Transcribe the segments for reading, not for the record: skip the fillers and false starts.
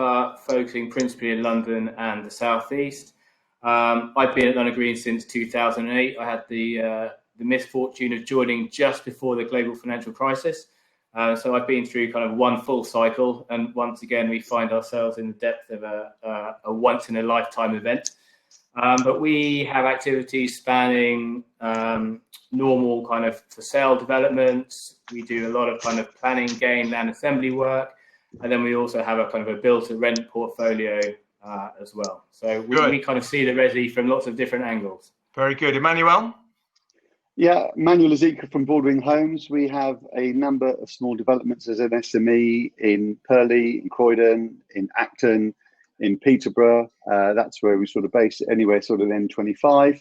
developer focusing principally in London and the South East. I've been at London Green since 2008. I had the misfortune of joining just before the global financial crisis. So I've been through kind of one full cycle, and once again we find ourselves in the depth of a once-in-a-lifetime event. But we have activities spanning normal kind of for sale developments. We do a lot of kind of planning, gain, and assembly work, and then we also have a kind of a build-to-rent portfolio as well. So we kind of see the resi from lots of different angles. Very good. Emmanuel? Yeah, Manuel Ezekiel from Broadwing Homes. We have a number of small developments as an SME in Purley, in Croydon, in Acton, in Peterborough. That's where we sort of base it anywhere, sort of N25.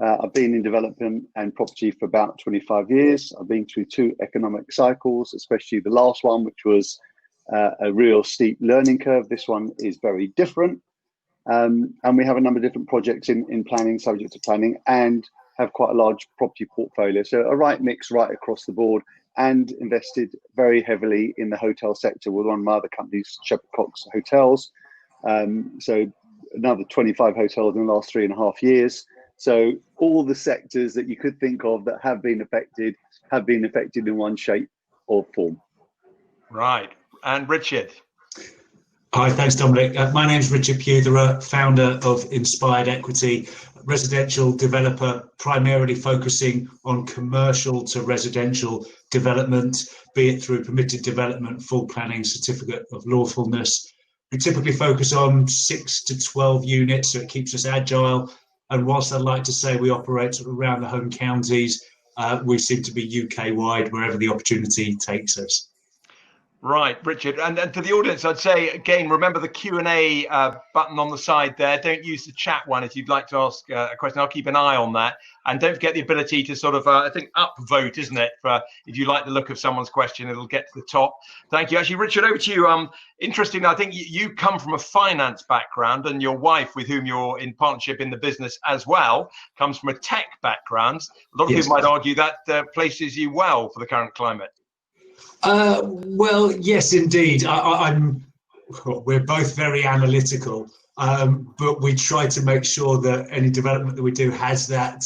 I've been in development and property for about 25 years. I've been through 2 economic cycles, especially the last one, which was a real steep learning curve. This one is very different. And we have a number of different projects in planning, subject to planning, and have quite a large property portfolio. So a right mix right across the board, and invested very heavily in the hotel sector with one of my other companies, Shepherd Cox Hotels. So another 25 hotels in the last 3.5 years. So all the sectors that you could think of that have been affected in one shape or form. Right. And Richard? Hi, thanks, Dominic. My name's Richard Putherer, founder of Inspired Equity, residential developer, primarily focusing on commercial to residential development, be it through permitted development, full planning, certificate of lawfulness. We typically focus on 6 to 12 units, so it keeps us agile. And whilst I'd like to say we operate around the home counties, we seem to be UK-wide wherever the opportunity takes us. Right, Richard, and to the audience, I'd say, again, remember the Q&A button on the side there. Don't use the chat one if you'd like to ask a question. I'll keep an eye on that. And don't forget the ability to sort of, I think, upvote, isn't it? For if you like the look of someone's question, it'll get to the top. Thank you. Actually, Richard, over to you. Interesting, I think you come from a finance background, and your wife, with whom you're in partnership in the business as well, comes from a tech background. A lot of people might argue that places you well for the current climate. Well, yes, indeed. We're both very analytical, but we try to make sure that any development that we do has that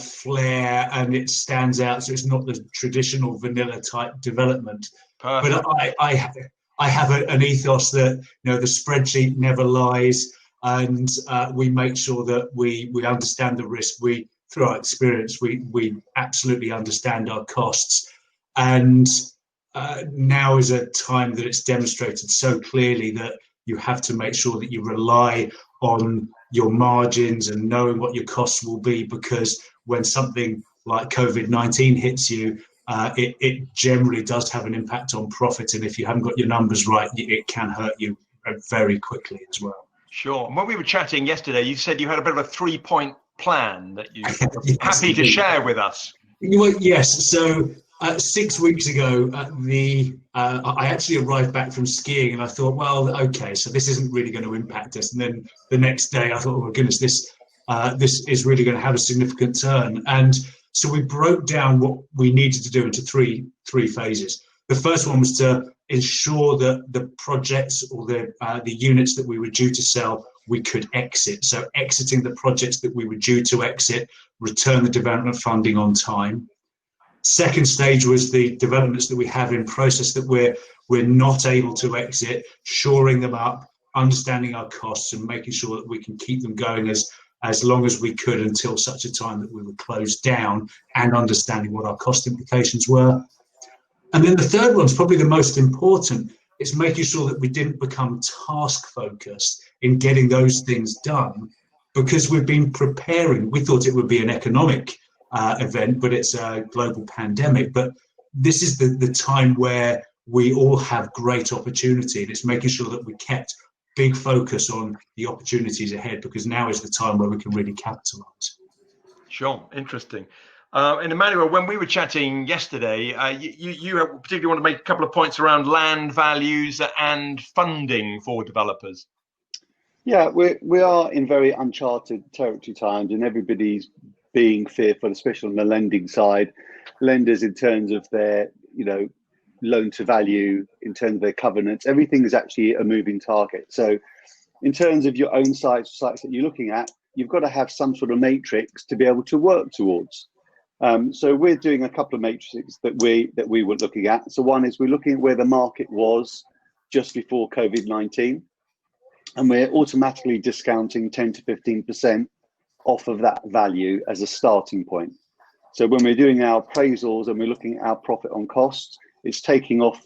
flair and it stands out, so it's not the traditional vanilla type development. Perfect. But I have an ethos that, you know, the spreadsheet never lies, and we make sure that we understand the risk. Through our experience, we absolutely understand our costs, and now is a time that it's demonstrated so clearly that you have to make sure that you rely on your margins and knowing what your costs will be, because when something like COVID-19 hits you, it generally does have an impact on profit. And if you haven't got your numbers right, it can hurt you very quickly as well. Sure. And when we were chatting yesterday, you said you had a bit of a 3-point plan that you're yes, happy to share with us. Well, yes. So 6 weeks ago, I actually arrived back from skiing, and I thought, well, okay, so this isn't really going to impact us. And then the next day, I thought, oh my goodness, this is really going to have a significant turn. And so we broke down what we needed to do into three phases. The first one was to ensure that the projects or the units that we were due to sell, we could exit. So exiting the projects that we were due to exit, return the development funding on time. Second stage was the developments that we have in process that we're not able to exit, shoring them up, understanding our costs, and making sure that we can keep them going as long as we could until such a time that we were closed down, and understanding what our cost implications were. And then the third one's probably the most important. It's making sure that we didn't become task focused in getting those things done, because we've been preparing. We thought it would be an economic event, but it's a global pandemic. But this is the time where we all have great opportunity, and it's making sure that we kept big focus on the opportunities ahead, because now is the time where we can really capitalize. Sure, interesting. And Emmanuel, when we were chatting yesterday, you particularly want to make a couple of points around land values and funding for developers. Yeah, we are in very uncharted territory times, and everybody's being fearful, especially on the lending side. Lenders, in terms of their, loan to value, in terms of their covenants. Everything is actually a moving target. So in terms of your own sites that you're looking at, you've got to have some sort of matrix to be able to work towards. So we're doing a couple of matrices that we were looking at. So one is we're looking at where the market was just before COVID-19, and we're automatically discounting 10 to 15% off of that value as a starting point. So when we're doing our appraisals and we're looking at our profit on cost, it's taking off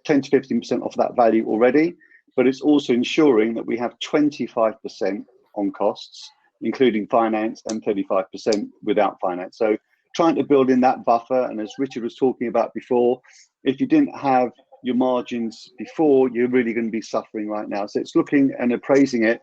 10 to 15% off that value already, but it's also ensuring that we have 25% on costs, including finance, and 35% without finance. So trying to build in that buffer. And as Richard was talking about before, if you didn't have your margins before, you're really going to be suffering right now. So it's looking and appraising it.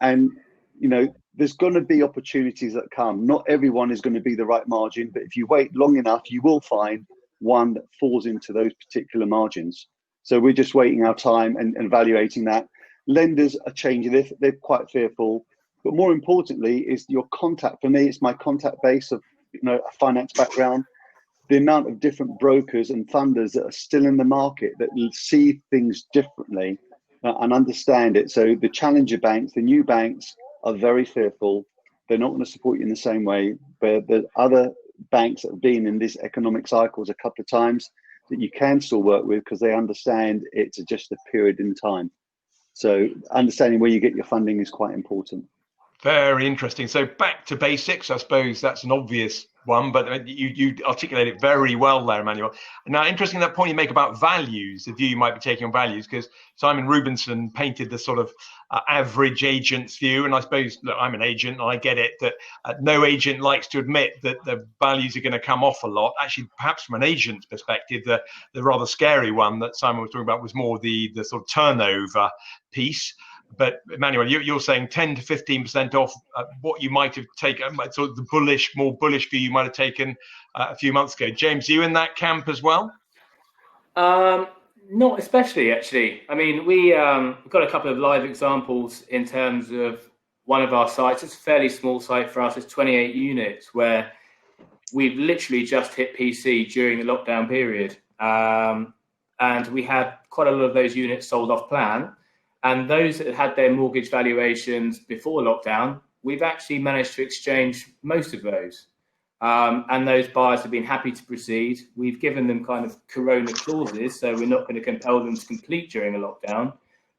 And, you know, there's going to be opportunities that come. Not everyone is going to be the right margin, but if you wait long enough, you will find one that falls into those particular margins. So we're just waiting our time and evaluating that. Lenders are changing. They're quite fearful. But more importantly is your contact. For me, it's my contact base of, you know, a finance background. The amount of different brokers and funders that are still in the market that see things differently and understand it. So the challenger banks, the new banks, are very fearful. They're not going to support you in the same way. But the other banks that have been in these economic cycles a couple of times that you can still work with, because they understand it's just a period in time. So understanding where you get your funding is quite important. Very interesting. So back to basics, I suppose that's an obvious one, but you articulate it very well there, Emmanuel. Now, interesting that point you make about values, the view you might be taking on values, because Simon Rubinson painted the sort of average agent's view. And I suppose, look, I'm an agent and I get it that no agent likes to admit that the values are going to come off a lot. Actually, perhaps from an agent's perspective, the rather scary one that Simon was talking about was more the sort of turnover piece. But Emmanuel, you're saying 10 to 15% off what you might have taken, sort of the more bullish view you might have taken a few months ago. James, are you in that camp as well? Not especially, actually. I mean, we've got a couple of live examples in terms of one of our sites. It's a fairly small site for us. It's 28 units where we've literally just hit PC during the lockdown period. And we had quite a lot of those units sold off plan. And those that had their mortgage valuations before lockdown, we've actually managed to exchange most of those. And those buyers have been happy to proceed. We've given them kind of corona clauses, so we're not going to compel them to complete during a lockdown.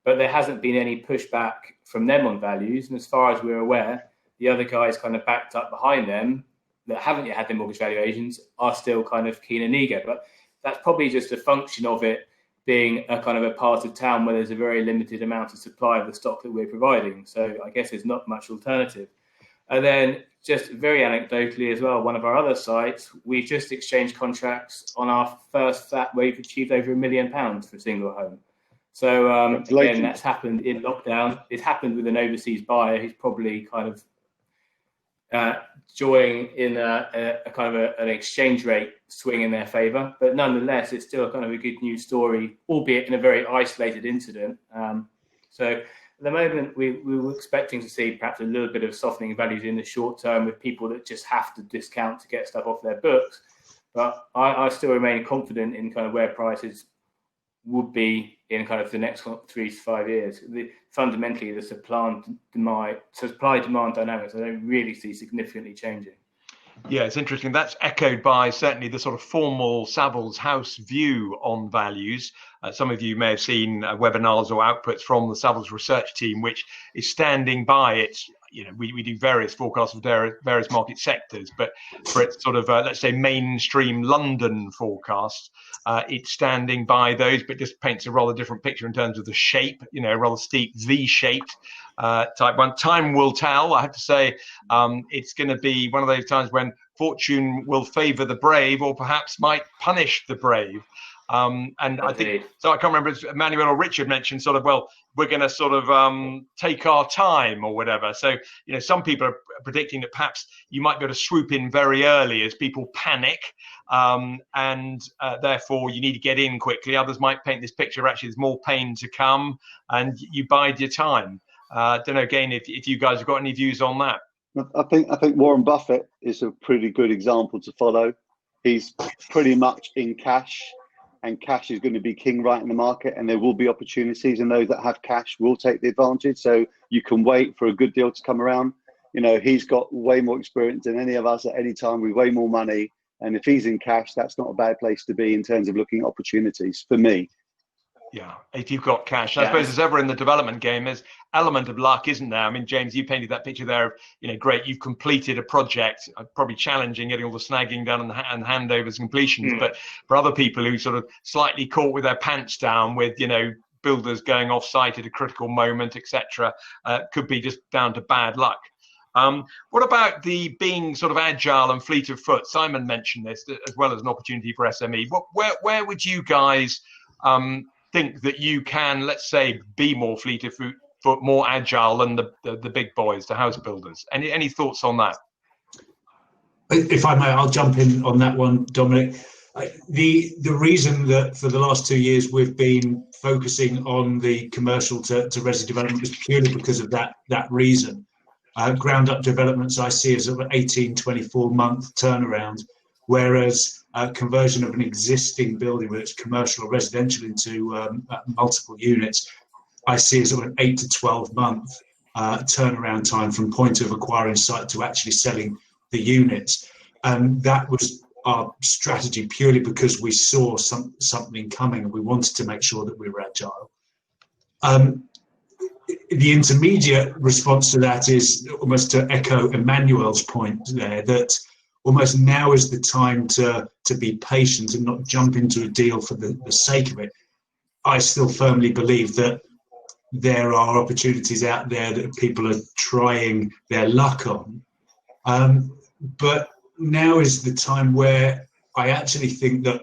But there hasn't been any pushback from them on values. And as far as we're aware, the other guys kind of backed up behind them that haven't yet had their mortgage valuations are still kind of keen and eager. But that's probably just a function of it being a kind of a part of town where there's a very limited amount of supply of the stock that we're providing. So I guess there's not much alternative. And then just very anecdotally as well, one of our other sites, we've just exchanged contracts on our first flat where we've achieved over £1 million for a single home. So again, that's happened in lockdown. It happened with an overseas buyer who's probably kind of joying in a kind of an exchange rate swing in their favour, but nonetheless, it's still kind of a good news story, albeit in a very isolated incident. So at the moment, we were expecting to see perhaps a little bit of softening in values in the short term with people that just have to discount to get stuff off their books. But I still remain confident in kind of where prices would be in kind of the next 3 to 5 years. Fundamentally, the supply-demand dynamics, I don't really see significantly changing. Yeah, it's interesting. That's echoed by certainly the sort of formal Savills House view on values. Some of you may have seen webinars or outputs from the Savills research team, which is standing by its, you know, we do various forecasts of various market sectors, but for its sort of, let's say, mainstream London forecast, it's standing by those, but just paints a rather different picture in terms of the shape, you know, rather steep V-shaped type one. Time will tell. I have to say, it's going to be one of those times when fortune will favour the brave, or perhaps might punish the brave. And I think, so I can't remember if Emmanuel or Richard mentioned sort of, well, we're going to sort of take our time or whatever. So, you know, some people are predicting that perhaps you might be able to swoop in very early as people panic, and therefore you need to get in quickly. Others might paint this picture, actually there's more pain to come and you bide your time. Don't know, again, if you guys have got any views on that. I think Warren Buffett is a pretty good example to follow. He's pretty much in cash. and cash is going to be king right in the market, and there will be opportunities, and those that have cash will take the advantage. So you can wait for a good deal to come around. He's got way more experience than any of us at any time with way more money. And if he's in cash, that's not a bad place to be in terms of looking at opportunities for me. Yeah, if you've got cash. I suppose as ever in the development game, there's element of luck, isn't there? I mean, James, you painted that picture there of, great, you've completed a project, probably challenging getting all the snagging done and handovers and completions. But for other people who sort of slightly caught with their pants down with, builders going off site at a critical moment, etc., could be just down to bad luck. What about the being sort of agile and fleet of foot? Simon mentioned this as well as an opportunity for SME. Where would you guys think that you can, let's say, be more fleet of foot, more agile than the big boys, the house builders? Any thoughts on that? If I may, I'll jump in on that one, Dominic. The reason that for the last 2 years we've been focusing on the commercial to resi development is purely because of that reason. Ground up developments I see as an 18, 24-month turnaround, whereas conversion of an existing building, whether it's commercial or residential, into multiple units, I see as an 8 to 12-month turnaround time from point of acquiring site to actually selling the units. And that was our strategy purely because we saw something coming and we wanted to make sure that we were agile. The intermediate response to that is almost to echo Emmanuel's point there, that almost now is the time to be patient and not jump into a deal for the sake of it. I still firmly believe that there are opportunities out there that people are trying their luck on. But now is the time where I actually think that,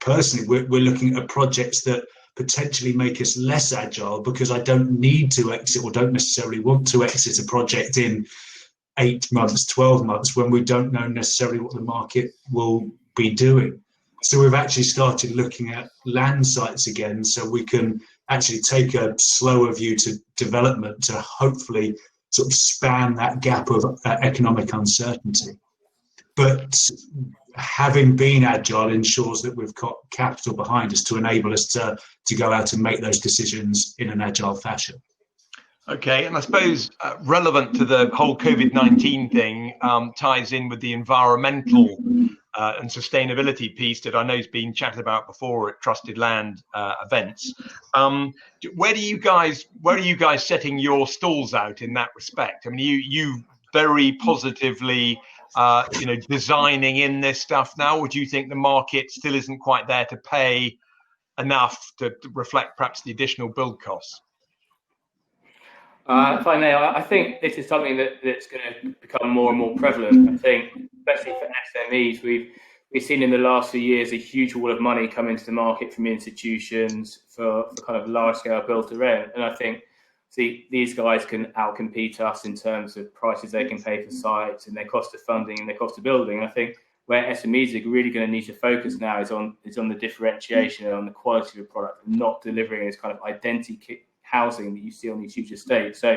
personally, we're looking at projects that potentially make us less agile, because I don't need to exit or don't necessarily want to exit a project in 8 months, 12 months, when we don't know necessarily what the market will be doing. So we've actually started looking at land sites again, so we can actually take a slower view to development to hopefully sort of span that gap of economic uncertainty. But having been agile ensures that we've got capital behind us to enable us to go out and make those decisions in an agile fashion. Okay, and I suppose relevant to the whole COVID-19 thing ties in with the environmental and sustainability piece that I know has been chatted about before at TrustedLand events. Where are you guys setting your stalls out in that respect? I mean, you very positively designing in this stuff now, or do you think the market still isn't quite there to pay enough to reflect perhaps the additional build costs? If I may, I think this is something that's going to become more and more prevalent. I think, especially for SMEs, we've seen in the last few years a huge wall of money come into the market from institutions for kind of large-scale build-to-rent, and I think these guys can outcompete us in terms of prices they can pay for sites and their cost of funding and their cost of building. And I think where SMEs are really going to need to focus now is on the differentiation and on the quality of the product, and not delivering this kind of identity housing that you see on these huge estates. So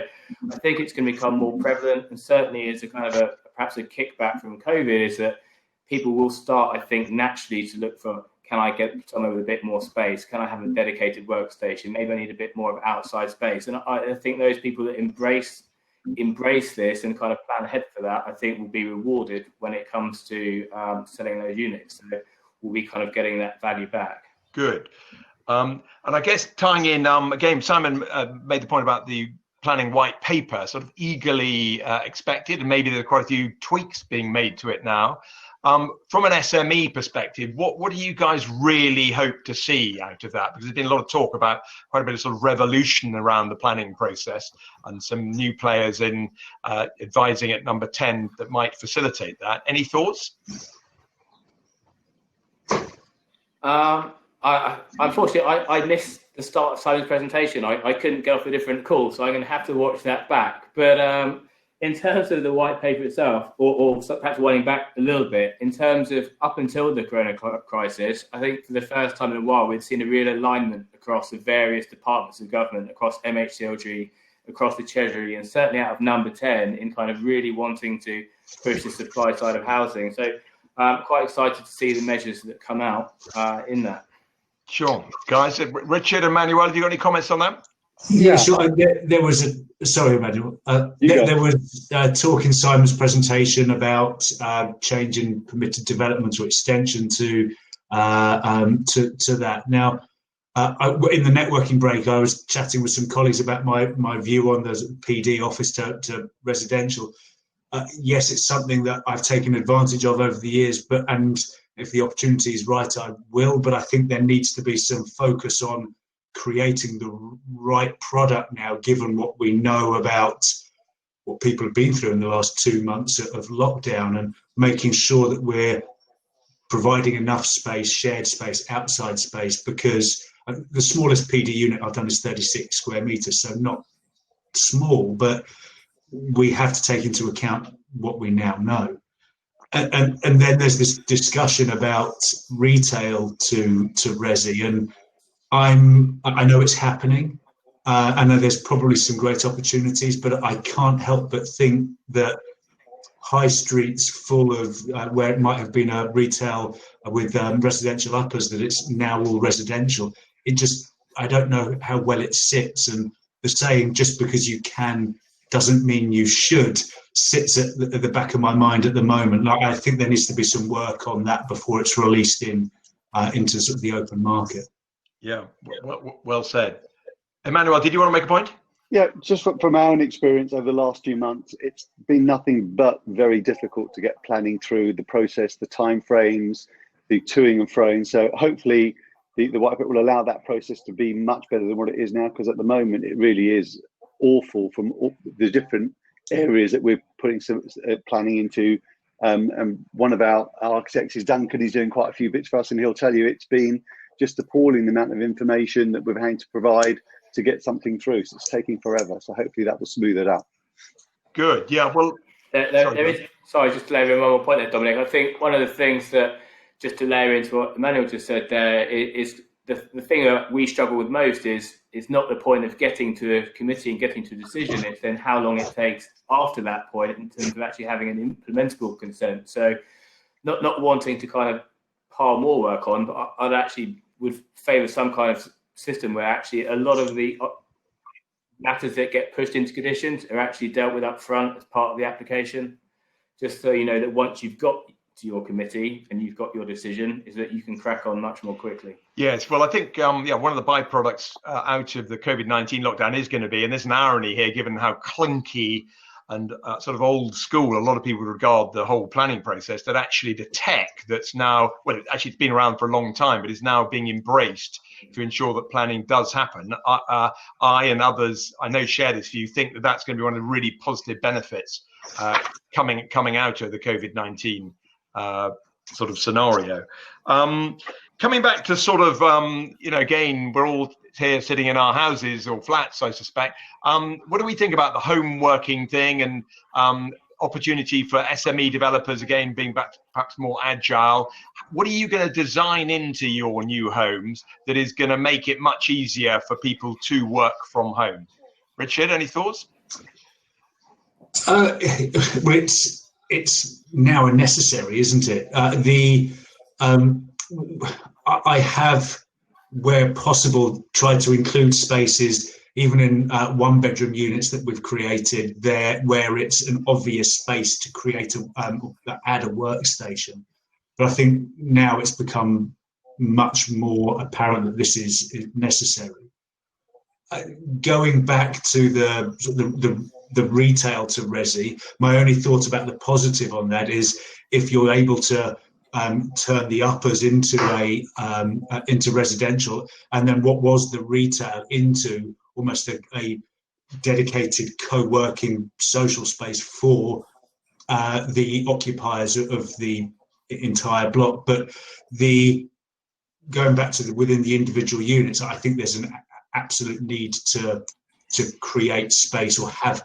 I think it's going to become more prevalent, and certainly as a kind of perhaps a kickback from COVID is that people will start, I think, naturally to look for, can I get somewhere with a bit more space? Can I have a dedicated workstation? Maybe I need a bit more of outside space. And I think those people that embrace this and kind of plan ahead for that, I think will be rewarded when it comes to selling those units. So we'll be kind of getting that value back. Good. And I guess tying in, again, Simon made the point about the planning white paper, sort of eagerly expected, and maybe there are quite a few tweaks being made to it now. From an SME perspective, what do you guys really hope to see out of that? Because there's been a lot of talk about quite a bit of sort of revolution around the planning process, and some new players in advising at number 10 that might facilitate that. Any thoughts? Unfortunately, I missed the start of Simon's presentation. I couldn't get off a different call, so I'm going to have to watch that back. But in terms of the white paper itself, or perhaps winding back a little bit, in terms of up until the corona crisis, I think for the first time in a while, we've seen a real alignment across the various departments of government, across MHCLG, across the Treasury, and certainly out of number 10 in kind of really wanting to push the supply side of housing. So I'm quite excited to see the measures that come out in that. Sure. Guys, Richard and Manuel, have you got any comments on that? Yeah, sure. There was sorry, Emmanuel. There was talk in Simon's presentation about changing permitted development or extension to that. Now, in the networking break, I was chatting with some colleagues about my view on the PD office to residential. Yes, it's something that I've taken advantage of over the years, and if the opportunity is right, I will. But I think there needs to be some focus on creating the right product now, given what we know about what people have been through in the last 2 months of lockdown, and making sure that we're providing enough space, shared space, outside space, because the smallest PD unit I've done is 36 square meters, so not small, but we have to take into account what we now know. And then there's this discussion about retail to resi, and I know it's happening. I know there's probably some great opportunities, but I can't help but think that high streets full of where it might have been a retail with residential uppers, that it's now all residential. I don't know how well it sits, and the saying "just because you can doesn't mean you should" sits at the back of my mind at the moment. Like, I think there needs to be some work on that before it's released into sort of the open market. Yeah, well said. Emmanuel, did you want to make a point? Yeah, just from our own experience over the last few months, it's been nothing but very difficult to get planning through the process, the timeframes, the toing and froing. So hopefully the white paper will allow that process to be much better than what it is now, because at the moment it really is awful from all the different areas that we're putting some planning into. And one of our architects is Duncan. He's doing quite a few bits for us, and he'll tell you it's been just appalling the amount of information that we're having to provide to get something through. So it's taking forever. So hopefully that will smooth it out. Good. Yeah. Well, sorry, just to layer in one more point there, Dominic. I think one of the things that, just to layer into what Emmanuel just said there, is the thing that we struggle with most is not the point of getting to a committee and getting to a decision. It's then how long it takes after that point in terms of actually having an implementable consent. So not wanting to kind of pile more work on, but I'd actually would favour some kind of system where actually a lot of the matters that get pushed into conditions are actually dealt with up front as part of the application, just so you know that once you've got to your committee and you've got your decision, is that you can crack on much more quickly. Yes, well, I think one of the byproducts out of the COVID-19 lockdown is going to be, and there's an irony here, given how clunky and sort of old school a lot of people regard the whole planning process, that actually the tech that's now, well, actually it's been around for a long time, but is now being embraced to ensure that planning does happen. I and others I know share this view, think that that's going to be one of the really positive benefits coming out of the COVID-19 sort of scenario. Coming back to sort of, again, we're all here sitting in our houses or flats, I suspect. What do we think about the home working thing and opportunity for SME developers, again, being perhaps more agile? What are you going to design into your new homes that is going to make it much easier for people to work from home? Richard, any thoughts? It's now a necessary, isn't it? I have, where possible, tried to include spaces even in one-bedroom units that we've created there, where it's an obvious space to create add a workstation. But I think now it's become much more apparent that this is necessary. Going back to the retail to resi, my only thought about the positive on that is if you're able to turn the uppers into residential, and then what was the retail into almost a dedicated co-working social space for the occupiers of the entire block. But going back to within the individual units, I think there's an absolute need to create space, or have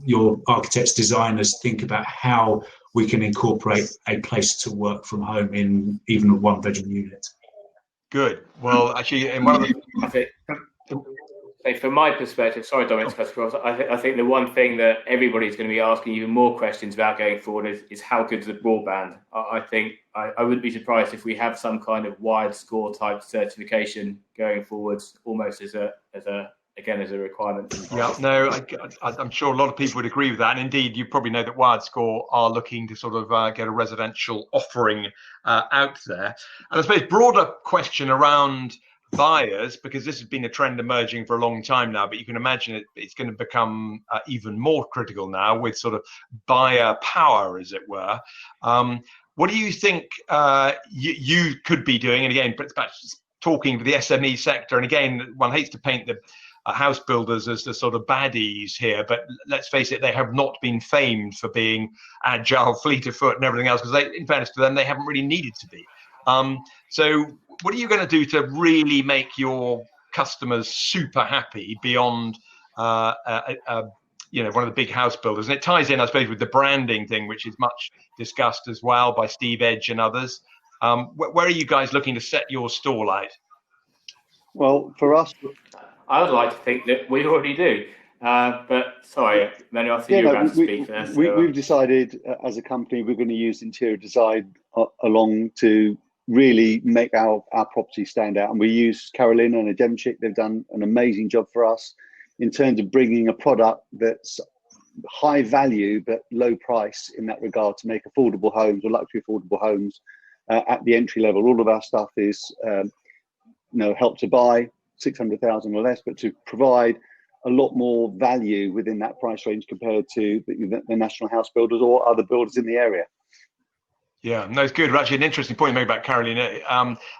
your architects, designers think about how we can incorporate a place to work from home in even a one-bedroom unit. Good. Well, actually, in one of the From my perspective, sorry, Dominic, to cut across, I think the one thing that everybody's going to be asking even more questions about going forward is how good is the broadband? I think I wouldn't be surprised if we have some kind of wide score type certification going forwards, almost as a requirement. Yeah, no, I'm sure a lot of people would agree with that. And indeed, you probably know that WiredScore are looking to sort of get a residential offering out there. And I suppose broader question around buyers, because this has been a trend emerging for a long time now, but you can imagine it's going to become even more critical now with sort of buyer power, as it were. What do you think you could be doing? And again, perhaps talking to the SME sector, and again, one hates to paint the house builders as the sort of baddies here, but let's face it, they have not been famed for being agile, fleet of foot and everything else, because in fairness to them, they haven't really needed to be. So what are you going to do to really make your customers super happy beyond one of the big house builders? And it ties in, I suppose, with the branding thing, which is much discussed as well by Steve Edge and others. Where are you guys looking to set your stall out? Well, for us, I would like to think that we already do. But sorry, Manuel, I think you're about to speak there. We've decided as a company we're going to use interior design along to really make our property stand out. And we use Carolina and Ademczyk. They've done an amazing job for us in terms of bringing a product that's high value but low price in that regard, to make affordable homes or luxury affordable homes at the entry level. All of our stuff is Help to Buy, 600,000 or less, but to provide a lot more value within that price range compared to the national house builders or other builders in the area. Yeah, no, it's good. Actually, an interesting point you made about Carolina,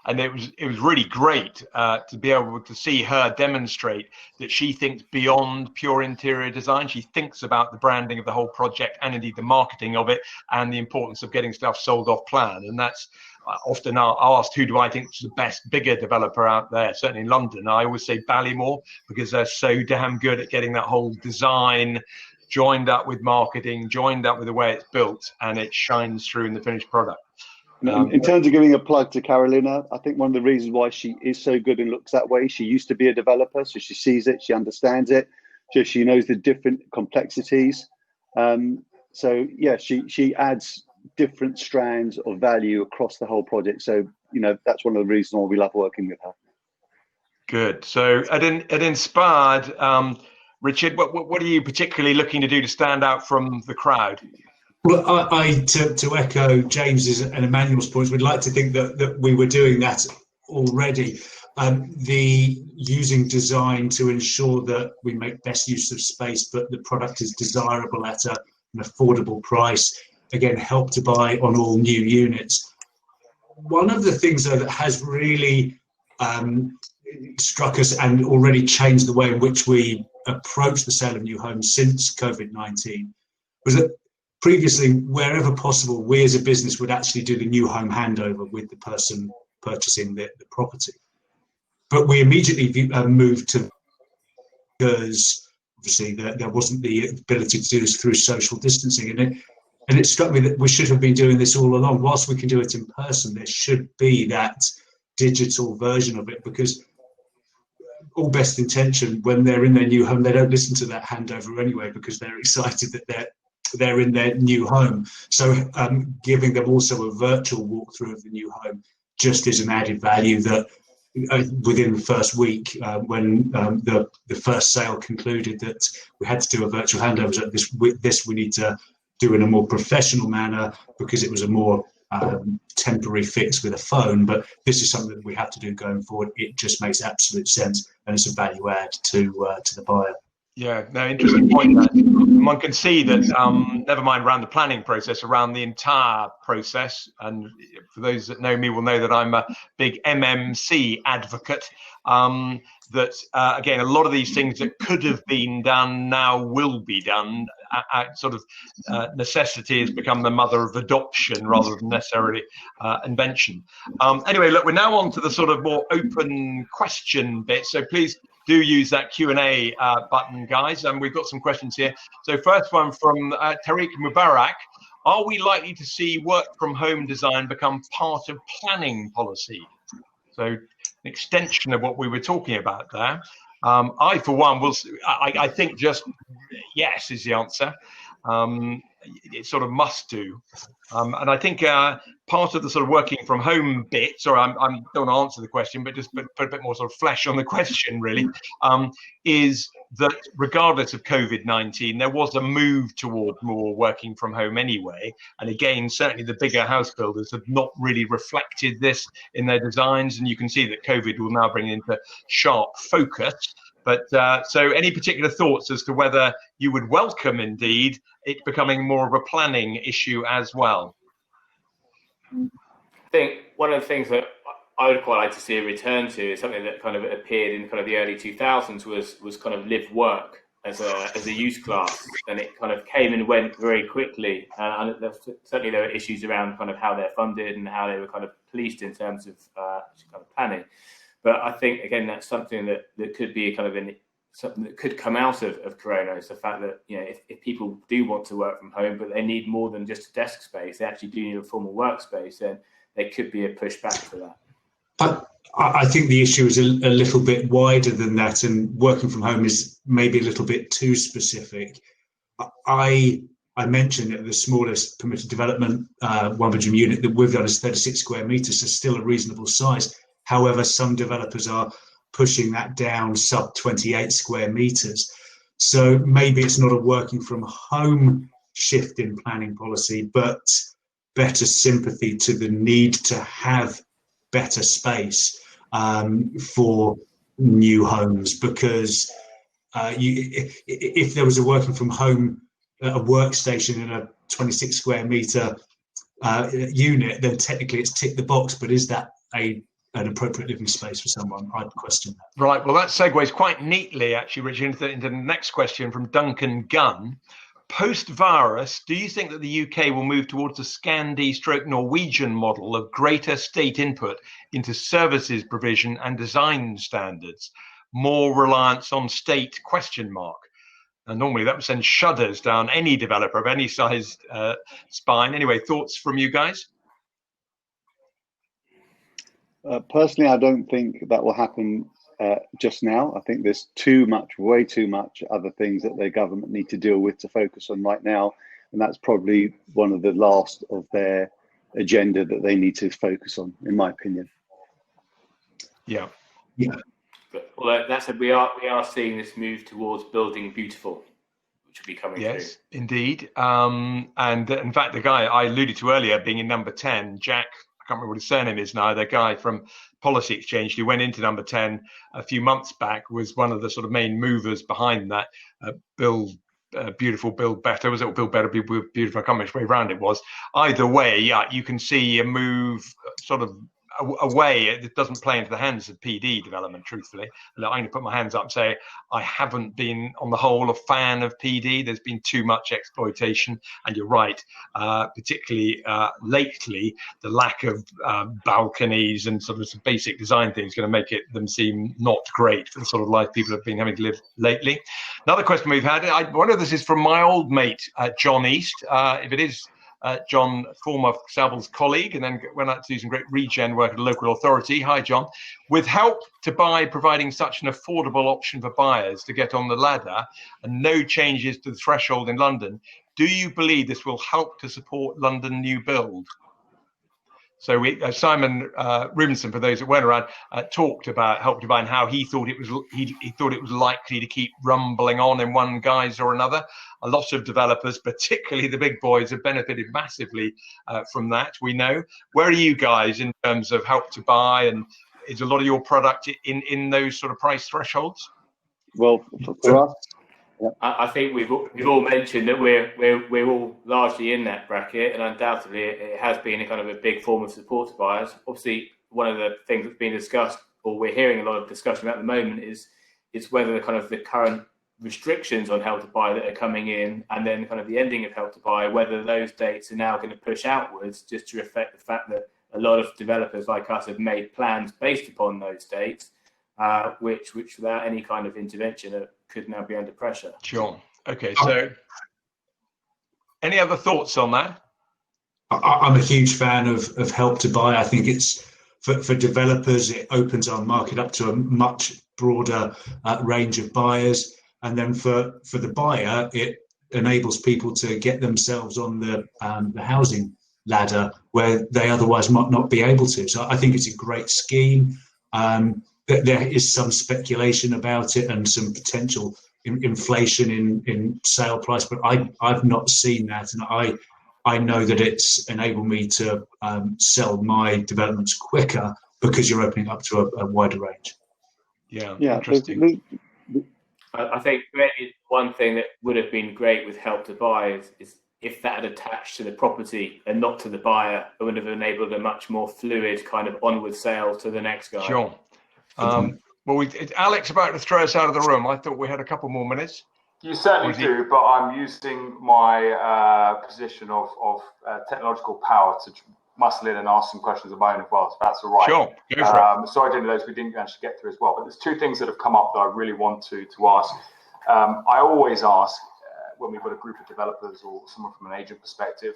and it was really great to be able to see her demonstrate that she thinks beyond pure interior design. She thinks about the branding of the whole project and indeed the marketing of it and the importance of getting stuff sold off plan. And that's often asked, who do I think is the best bigger developer out there? Certainly in London, I always say Ballymore, because they're so damn good at getting that whole design joined up with marketing, joined up with the way it's built, and it shines through in the finished product. In terms of giving a plug to Carolina, I think one of the reasons why she is so good and looks that way, she used to be a developer, so she sees it, she understands it, she knows the different complexities. So yeah, she adds different strands of value across the whole project. So that's one of the reasons why we love working with her. Good. So at Inspired, Richard, what are you particularly looking to do to stand out from the crowd? Well, I to echo James's and Emmanuel's points, we'd like to think that we were doing that already. The using design to ensure that we make best use of space, but the product is desirable at an affordable price. Again, Help to Buy on all new units. One of the things, though, that has really struck us and already changed the way in which we approach the sale of new homes since COVID-19 was that previously, wherever possible, we as a business would actually do the new home handover with the person purchasing the property. But we immediately moved to, because obviously there wasn't the ability to do this through social distancing. And it struck me that we should have been doing this all along. Whilst we can do it in person, there should be that digital version of it, because all best intention, when they're in their new home, they don't listen to that handover anyway, because they're excited that they're in their new home. So giving them also a virtual walkthrough of the new home just is an added value that within the first week, when the first sale concluded that we had to do a virtual handover, so this we need to do in a more professional manner, because it was a more temporary fix with a phone, but this is something that we have to do going forward. It just makes absolute sense, and it's a value add to the buyer. Yeah, no, interesting point. That one can see that, never mind around the planning process, around the entire process. And for those that know me will know that I'm a big MMC advocate. That again, a lot of these things that could have been done now will be done. Necessity has become the mother of adoption rather than necessarily invention. Anyway, look, we're now on to the sort of more open question bit. So please do use that Q&A button, guys. And we've got some questions here. So first one from Tariq Mubarak. Are we likely to see work from home design become part of planning policy? So an extension of what we were talking about there. I, for one, I think just yes is the answer. It sort of must do. And I think part of the sort of working from home bit, sorry, I don't want to answer the question, but just put a bit more sort of flesh on the question, really, is that regardless of COVID-19, there was a move toward more working from home anyway. And again, certainly the bigger house builders have not really reflected this in their designs. And you can see that COVID will now bring into sharp focus. But so any particular thoughts as to whether you would welcome, indeed, it becoming more of a planning issue as well? I think one of the things that I would quite like to see a return to is something that kind of appeared in kind of the early 2000s was kind of live work as a use class, and it kind of came and went very quickly. And certainly there were issues around kind of how they're funded and how they were kind of policed in terms of kind of planning. But I think, again, that's something that could be kind of something that could come out of Corona, is the fact that, you know, if people do want to work from home, but they need more than just a desk space, they actually do need a formal workspace, then there could be a pushback for that. I think the issue is a little bit wider than that, and working from home is maybe a little bit too specific. I mentioned that the smallest permitted development one-bedroom unit that we've done is 36 square metres, so still a reasonable size. However, some developers are pushing that down sub 28 square metres. So maybe it's not a working from home shift in planning policy, but better sympathy to the need to have better space for new homes. Because if there was a working from home, a workstation in a 26 square metre unit, then technically it's ticked the box, but is that an appropriate living space for someone? I'd question that. Right. Well, that segues quite neatly, actually, Richard, into the next question from Duncan Gunn. Post-virus, do you think that the UK will move towards a Scandi/Norwegian model of greater state input into services provision and design standards, more reliance on state ? And normally that would send shudders down any developer of any size spine. Anyway, thoughts from you guys? Personally, I don't think that will happen just now. I think there's way too much other things that their government need to deal with to focus on right now. And that's probably one of the last of their agenda that they need to focus on, in my opinion. Yeah. But although that said, we are seeing this move towards building beautiful, which will be coming through. Yes, indeed. And in fact, the guy I alluded to earlier being in number 10, Jack, I can't remember what his surname is now, the guy from Policy Exchange who went into number 10 a few months back, was one of the sort of main movers behind that. Beautiful, build better. Was it build better, beautiful? I can't remember which way around it was. Either way, yeah, you can see a move sort of away. It doesn't play into the hands of PD development, truthfully. I'm going to put my hands up and say I haven't been, on the whole, a fan of PD. There's been too much exploitation, and you're right, particularly lately, the lack of balconies and sort of some basic design things is going to make them seem not great for the sort of life people have been having to live lately. Another question we've had, one of this is from my old mate, John East. If it is John, former Savills colleague, and then went out to do some great regen work at a local authority. Hi, John. With Help to Buy providing such an affordable option for buyers to get on the ladder and no changes to the threshold in London, do you believe this will help to support London new build? So Simon Rubinson, for those that weren't around, talked about Help to Buy and how he thought it was likely to keep rumbling on in one guise or another. A lot of developers, particularly the big boys, have benefited massively from that, we know. Where are you guys in terms of Help to Buy, and is a lot of your product in those sort of price thresholds? Well, for us, yeah. I think we've all mentioned that we're all largely in that bracket, and undoubtedly it has been a kind of a big form of support to buyers. Obviously, one of the things that's been discussed, or we're hearing a lot of discussion about at the moment, is whether the current restrictions on Help to Buy that are coming in, and then kind of the ending of Help to Buy, whether those dates are now going to push outwards just to reflect the fact that a lot of developers like us have made plans based upon those dates, which without any kind of intervention could now be under pressure. Sure. Okay, so any other thoughts on that? I'm a huge fan of Help to Buy. I think it's For developers, it opens our market up to a much broader range of buyers. And then for the buyer, it enables people to get themselves on the housing ladder where they otherwise might not be able to. So I think it's a great scheme. There is some speculation about it and some potential inflation in sale price, but I've not seen that, and I know that it's enabled me to sell my developments quicker because you're opening up to a wider range. Yeah, Interesting. I think maybe one thing that would have been great with Help to Buy is if that had attached to the property and not to the buyer, it would have enabled a much more fluid kind of onward sale to the next guy. Sure. Well, Alex about to throw us out of the room. I thought we had a couple more minutes. You certainly do, but I'm using my position of technological power to muscle in and ask some questions of my own as well, so that's all right. Sure, go for it. Sorry to any of those we didn't actually get through as well, but there's two things that have come up that I really want to ask. I always ask, when we've got a group of developers or someone from an agent perspective,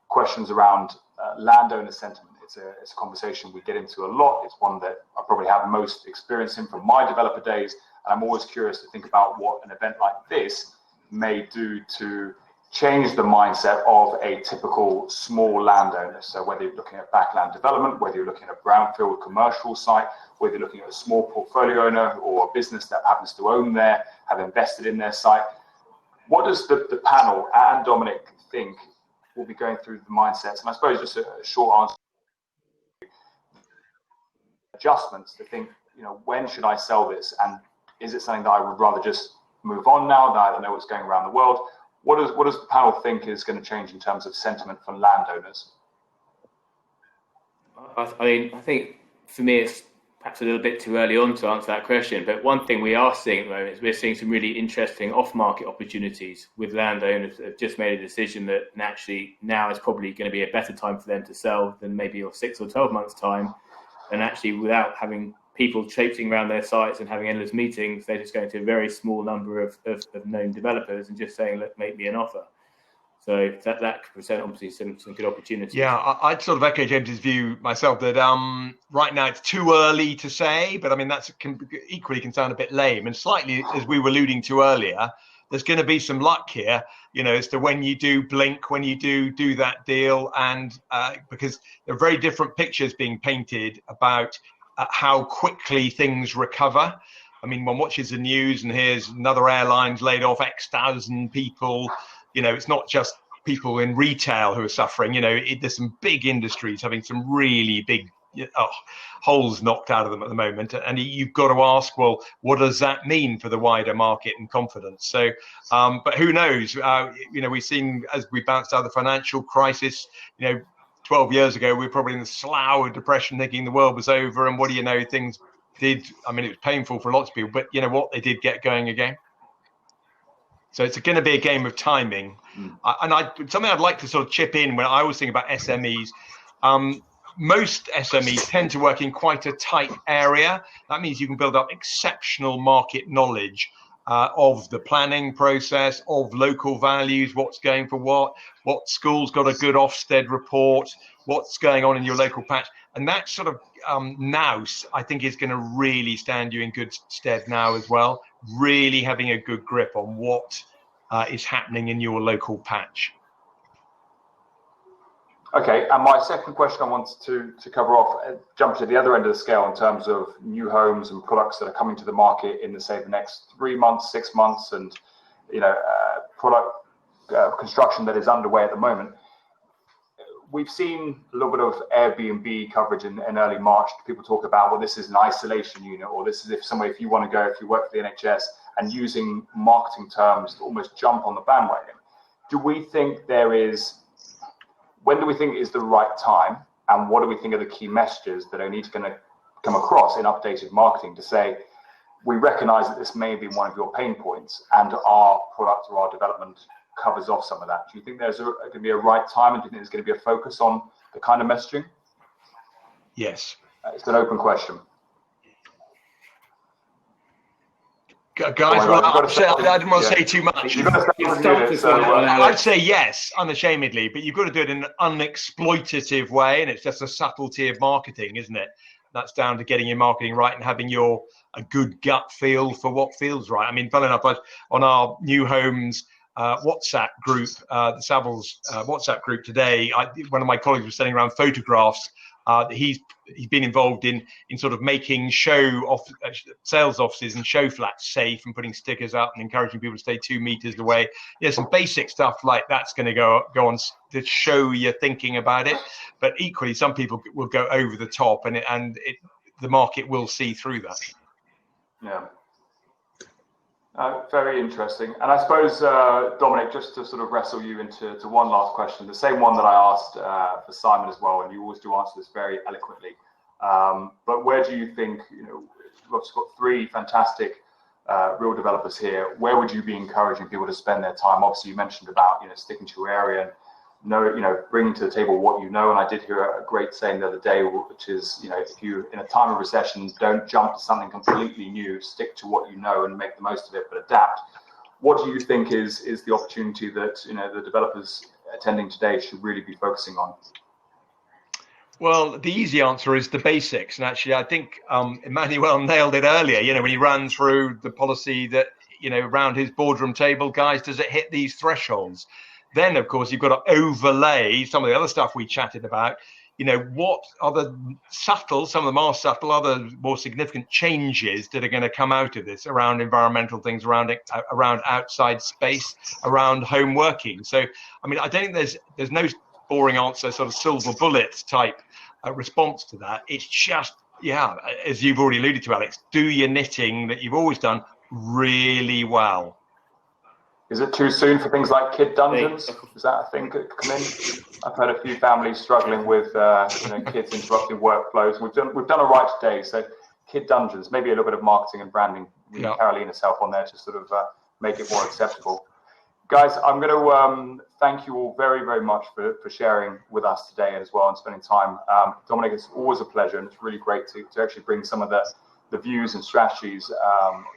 questions around landowner sentiment. It's a conversation we get into a lot. It's one that I probably have most experience in from my developer days, and I'm always curious to think about what an event like this may do to change the mindset of a typical small landowner. So whether you're looking at backland development, whether you're looking at a brownfield commercial site, whether you're looking at a small portfolio owner or a business that happens to own there, have invested in their site, what does the panel and Dominic think will be going through the mindsets? And I suppose just a short answer, adjustments to think, when should I sell this? And is it something that I would rather just move on now that I know what's going around the world? What does the panel think is going to change in terms of sentiment for landowners? I think for me it's perhaps a little bit too early on to answer that question, but one thing we are seeing at the moment is we're seeing some really interesting off-market opportunities with landowners that have just made a decision that naturally now is probably going to be a better time for them to sell than maybe 6 or 12 months' time, and actually without having people traipsing around their sites and having endless meetings, they're just going to a very small number of known developers and just saying, look, make me an offer. So that could present obviously some good opportunities. Yeah, I'd sort of echo James's view myself that right now it's too early to say, but I mean, equally can sound a bit lame. And slightly, as we were alluding to earlier, there's going to be some luck here, as to when you do blink, when you do that deal. And because there are very different pictures being painted about how quickly things recover. I mean, one watches the news and hears another airline's laid off X thousand people. It's not just people in retail who are suffering. There's some big industries having some really big holes knocked out of them at the moment. And you've got to ask, well, what does that mean for the wider market and confidence? So, but who knows? We've seen as we bounced out of the financial crisis, 12 years ago, we were probably in the slough of depression, thinking the world was over. And what do you know? Things did. I mean, it was painful for lots of people, but you know what? They did get going again. So it's going to be a game of timing. Something I'd like to sort of chip in when I always think about SMEs. Most SMEs tend to work in quite a tight area. That means you can build up exceptional market knowledge of the planning process, of local values, what's going for what school's got a good Ofsted report, what's going on in your local patch. And that sort of now, I think, is going to really stand you in good stead now as well, really having a good grip on what is happening in your local patch. Okay, and my second question I wanted to cover off, jump to the other end of the scale in terms of new homes and products that are coming to the market in the next 3 months, 6 months, and product construction that is underway at the moment. We've seen a little bit of Airbnb coverage in early March. People talk about, well, this is an isolation unit, or this is if you want to go, if you work for the NHS, and using marketing terms to almost jump on the bandwagon. When do we think is the right time, and what do we think are the key messages that are going to come across in updated marketing to say, we recognize that this may be one of your pain points and our product or our development covers off some of that? Do you think there's going to be a right time, and do you think there's going to be a focus on the kind of messaging? Yes. It's an open question. Guys, I didn't want to say too much. I'd say yes, unashamedly, but you've got to do it in an unexploitative way, and it's just a subtlety of marketing, isn't it? That's down to getting your marketing right and having a good gut feel for what feels right. I mean, funny enough, on our new homes WhatsApp group, the Savills WhatsApp group today, one of my colleagues was sending around photographs. He's been involved in sort of making sales offices and show flats safe and putting stickers up and encouraging people to stay 2 meters away. Yeah, some basic stuff like that's going to go on to show you're thinking about it. But equally, some people will go over the top, and the market will see through that. Yeah. Very interesting. And I suppose, Dominic, just to sort of wrestle you into one last question, the same one that I asked for Simon as well, and you always do answer this very eloquently. But where do you think, you've obviously got 3 fantastic real developers here. Where would you be encouraging people to spend their time? Obviously, you mentioned about, sticking to your area and bringing to the table what you know. And I did hear a great saying the other day, which is, if you, in a time of recession, don't jump to something completely new, stick to what you know and make the most of it, but adapt. What do you think is the opportunity that, the developers attending today should really be focusing on? Well, the easy answer is the basics. And actually, I think Emmanuel nailed it earlier, when he ran through the policy that, around his boardroom table, guys, does it hit these thresholds? Then, of course, you've got to overlay some of the other stuff we chatted about. What are some of them are subtle, other more significant changes that are going to come out of this around environmental things, around outside space, around home working. So, I mean, I don't think there's no boring answer, sort of silver bullet type response to that. It's just, as you've already alluded to, Alex, do your knitting that you've always done really well. Is it too soon for things like kid dungeons? Is that a thing that come in? I've heard a few families struggling with kids interrupting workflows. We've done all right today. So kid dungeons, maybe a little bit of marketing and branding. Carolina's help on there to sort of make it more acceptable. Guys, I'm going to thank you all very, very much for sharing with us today as well and spending time. Dominic, it's always a pleasure, and it's really great to actually bring some of the views and strategies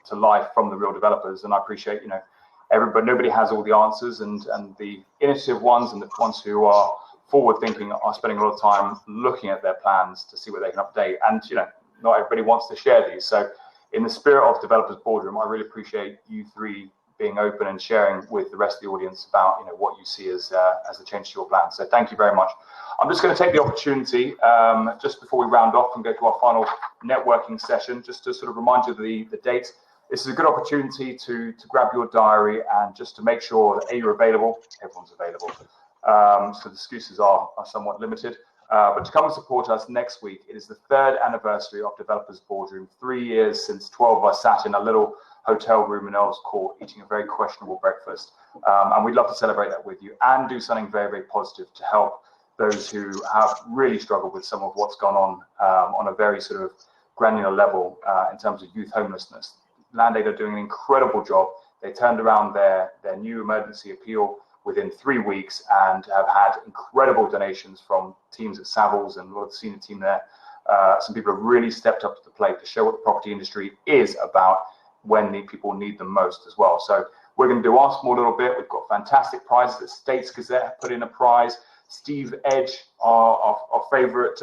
to life from the real developers. And I appreciate, nobody has all the answers, and the initiative ones and the ones who are forward thinking are spending a lot of time looking at their plans to see what they can update. And not everybody wants to share these. So in the spirit of Developers Boardroom, I really appreciate you 3 being open and sharing with the rest of the audience about what you see as a change to your plan. So thank you very much. I'm just going to take the opportunity just before we round off and go to our final networking session, just to sort of remind you of the dates. This is a good opportunity to grab your diary and just to make sure that you're available. Everyone's available. So the excuses are somewhat limited. But to come and support us next week, it is the 3rd anniversary of Developers Boardroom. 3 years since 12 of us sat in a little hotel room in Earl's Court eating a very questionable breakfast. And we'd love to celebrate that with you and do something very, very positive to help those who have really struggled with some of what's gone on a very sort of granular level in terms of youth homelessness. Land Aid are doing an incredible job. They turned around their new emergency appeal within 3 weeks and have had incredible donations from teams at Savills and a lot of the senior team there. Some people have really stepped up to the plate to show what the property industry is about when people need them most as well. So we're going to do our small little bit. We've got fantastic prizes. The States Gazette put in a prize. Steve Edge, our favorite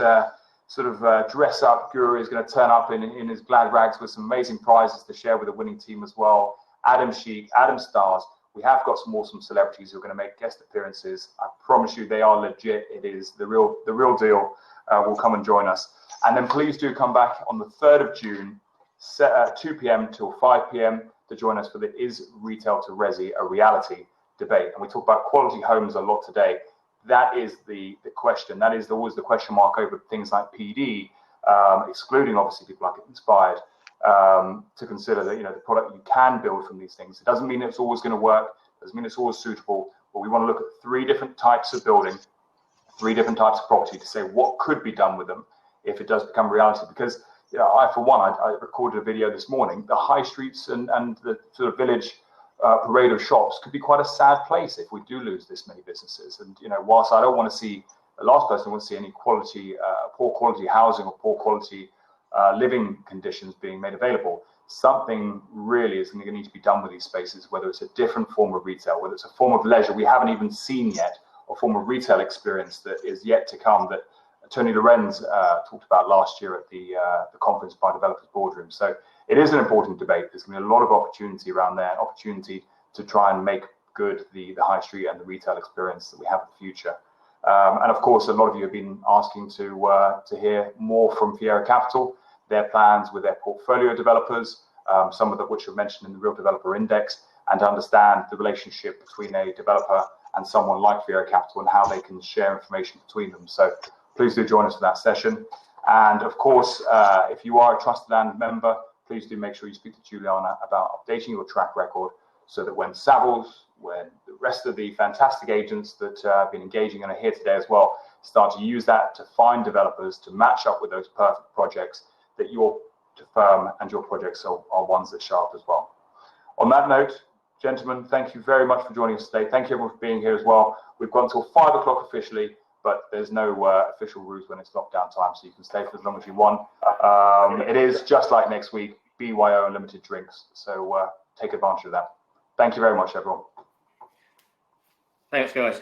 dress up guru, is going to turn up in his glad rags with some amazing prizes to share with the winning team as well. Adam Sheik, Adam Stars. We have got some awesome celebrities who are going to make guest appearances. I promise you they are legit. It is the real deal. Will come and join us. And then please do come back on the 3rd of June, 2 p.m. till 5 p.m. to join us for the Is Retail to Resi a Reality debate. And we talk about quality homes a lot today. That is the question. That is always the question mark over things like PD, excluding obviously people like Inspired, to consider that the product you can build from these things. It doesn't mean it's always going to work. It doesn't mean it's always suitable. But we want to look at 3 different types of building, 3 different types of property to say what could be done with them if it does become reality. Because I, for one, I recorded a video this morning. The high streets and the sort of village parade of shops could be quite a sad place if we do lose this many businesses. And whilst I don't want to see the last person wants to see any poor quality housing or poor quality living conditions being made available, something really is going to need to be done with these spaces, whether it's a different form of retail, whether it's a form of leisure we haven't even seen yet, or form of retail experience that is yet to come, that Tony Lorenz talked about last year at the conference by Developers Boardroom. So it is an important debate. There's going to be a lot of opportunity around there, opportunity to try and make good the high street and the retail experience that we have in the future. And of course, a lot of you have been asking to hear more from Fiera Capital, their plans with their portfolio developers, some of which are mentioned in the Real Developer Index, and to understand the relationship between a developer and someone like Fiera Capital and how they can share information between them. So please do join us for that session. And of course, if you are a TrustedLand member, please do make sure you speak to Juliana about updating your track record so that when Savills, when the rest of the fantastic agents that have been engaging and are here today as well, start to use that to find developers to match up with those perfect projects, that your firm and your projects are ones that show up as well. On that note, gentlemen, thank you very much for joining us today. Thank you everyone for being here as well. We've gone till 5 o'clock officially, but there's no official rules when it's lockdown time, so you can stay for as long as you want. It is just like next week, BYO unlimited drinks, so take advantage of that. Thank you very much, everyone. Thanks, guys.